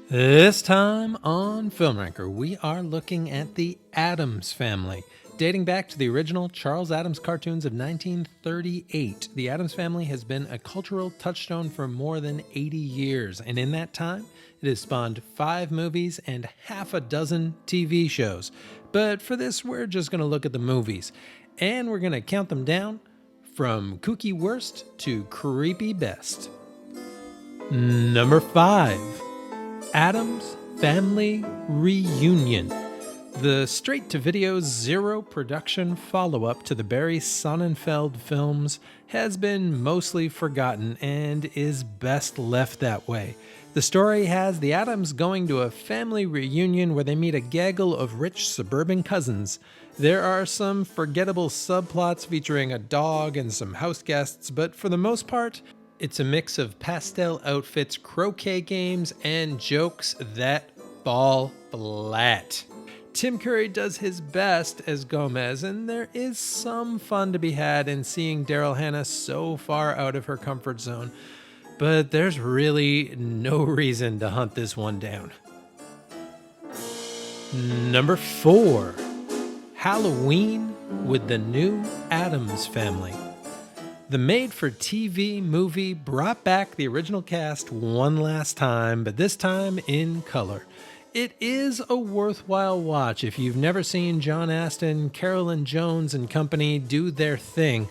This time on Film Ranker, we are looking at the Addams Family. Dating back to the original Charles Addams cartoons of 1938, the Addams Family has been a cultural touchstone for more than 80 years, and in that time, it has spawned 5 movies and half a dozen TV shows. But for this, we're just going to look at the movies, and we're going to count them down from kooky worst to creepy best. Number 5. Addams Family Reunion. The straight-to-video zero-production follow-up to the Barry Sonnenfeld films has been mostly forgotten and is best left that way. The story has the Addams going to a family reunion where they meet a gaggle of rich suburban cousins. There are some forgettable subplots featuring a dog and some house guests, but for the most part, it's a mix of pastel outfits, croquet games, and jokes that fall flat. Tim Curry does his best as Gomez, and there is some fun to be had in seeing Daryl Hannah so far out of her comfort zone, but there's really no reason to hunt this one down. Number 4. Halloween with the New Addams Family. The made-for-TV movie brought back the original cast one last time, but this time in color. It is a worthwhile watch if you've never seen John Astin, Carolyn Jones, and company do their thing,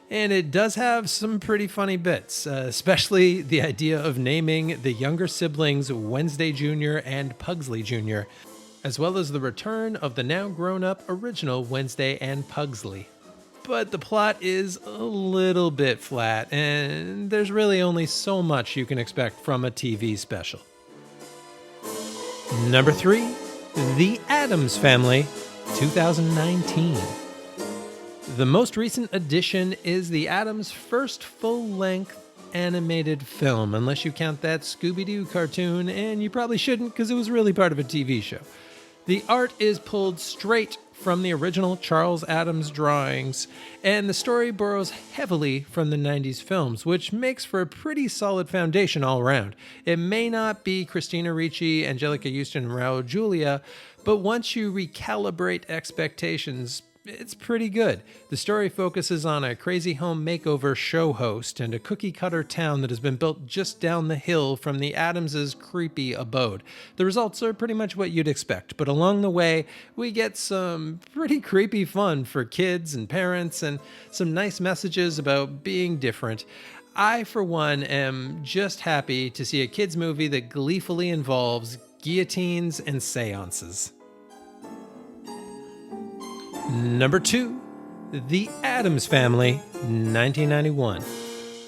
and it does have some pretty funny bits, especially the idea of naming the younger siblings Wednesday Jr. and Pugsley Jr., as well as the return of the now grown-up original Wednesday and Pugsley. But the plot is a little bit flat, and there's really only so much you can expect from a TV special. Number 3, The Addams Family, 2019. The most recent addition is the Addams' first full-length animated film, unless you count that Scooby-Doo cartoon, and you probably shouldn't because it was really part of a TV show. The art is pulled straight from the original Charles Addams drawings, and the story borrows heavily from the 90s films, which makes for a pretty solid foundation all around. It may not be Christina Ricci, Angelica Houston, and Raul Julia, but once you recalibrate expectations, it's pretty good. The story focuses on a crazy home makeover show host and a cookie-cutter town that has been built just down the hill from the Addams' creepy abode. The results are pretty much what you'd expect, but along the way, we get some pretty creepy fun for kids and parents and some nice messages about being different. I, for one, am just happy to see a kids' movie that gleefully involves guillotines and seances. Number 2, The Addams Family, 1991.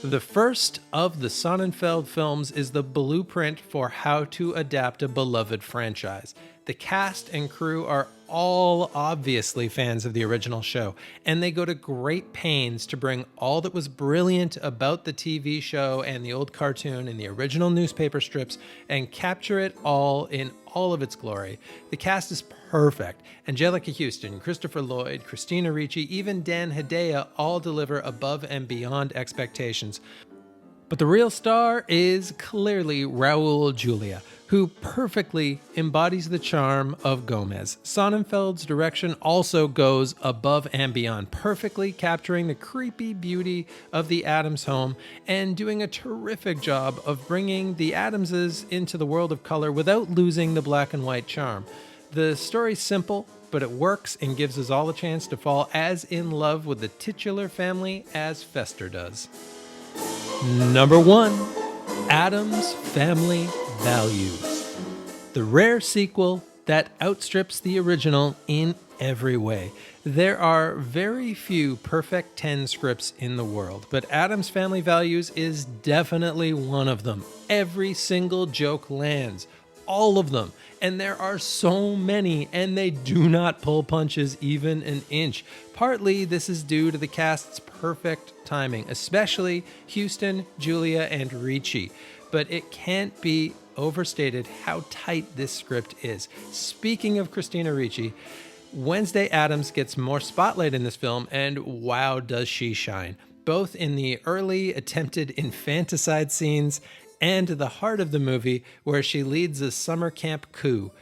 The first of the Sonnenfeld films is the blueprint for how to adapt a beloved franchise. The cast and crew are all obviously fans of the original show, and they go to great pains to bring all that was brilliant about the TV show and the old cartoon and the original newspaper strips and capture it all in all of its glory. The cast is perfect. Angelica Houston, Christopher Lloyd, Christina Ricci, even Dan Hedaya all deliver above and beyond expectations. But the real star is clearly Raul Julia, who perfectly embodies the charm of Gomez. Sonnenfeld's direction also goes above and beyond, perfectly capturing the creepy beauty of the Addams home and doing a terrific job of bringing the Addamses into the world of color without losing the black and white charm. The story's simple, but it works and gives us all a chance to fall as in love with the titular family as Fester does. Number 1, Addams Family Values. The rare sequel that outstrips the original in every way. There are very few perfect 10 scripts in the world, but Addams Family Values is definitely one of them. Every single joke lands. All of them. And there are so many, and they do not pull punches even an inch. Partly this is due to the cast's perfect timing, especially Houston, Julia, and Ricci. But it can't be overstated how tight this script is. Speaking of Christina Ricci, Wednesday Addams gets more spotlight in this film, and wow, does she shine. Both in the early attempted infanticide scenes and the heart of the movie, where she leads a summer camp coup.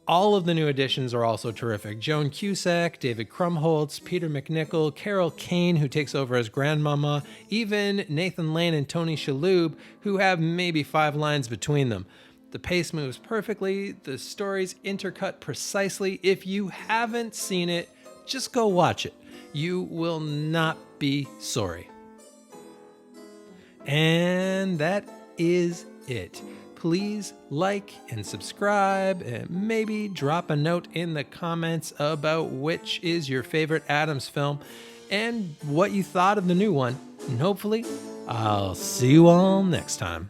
All of the new additions are also terrific. Joan Cusack, David Krumholtz, Peter McNichol, Carol Kane, who takes over as Grandmama, even Nathan Lane and Tony Shalhoub, who have maybe 5 lines between them. The pace moves perfectly, the stories intercut precisely. If you haven't seen it, just go watch it. You will not be sorry. And that is it. Please like and subscribe, and maybe drop a note in the comments about which is your favorite Addams film and what you thought of the new one. And hopefully, I'll see you all next time.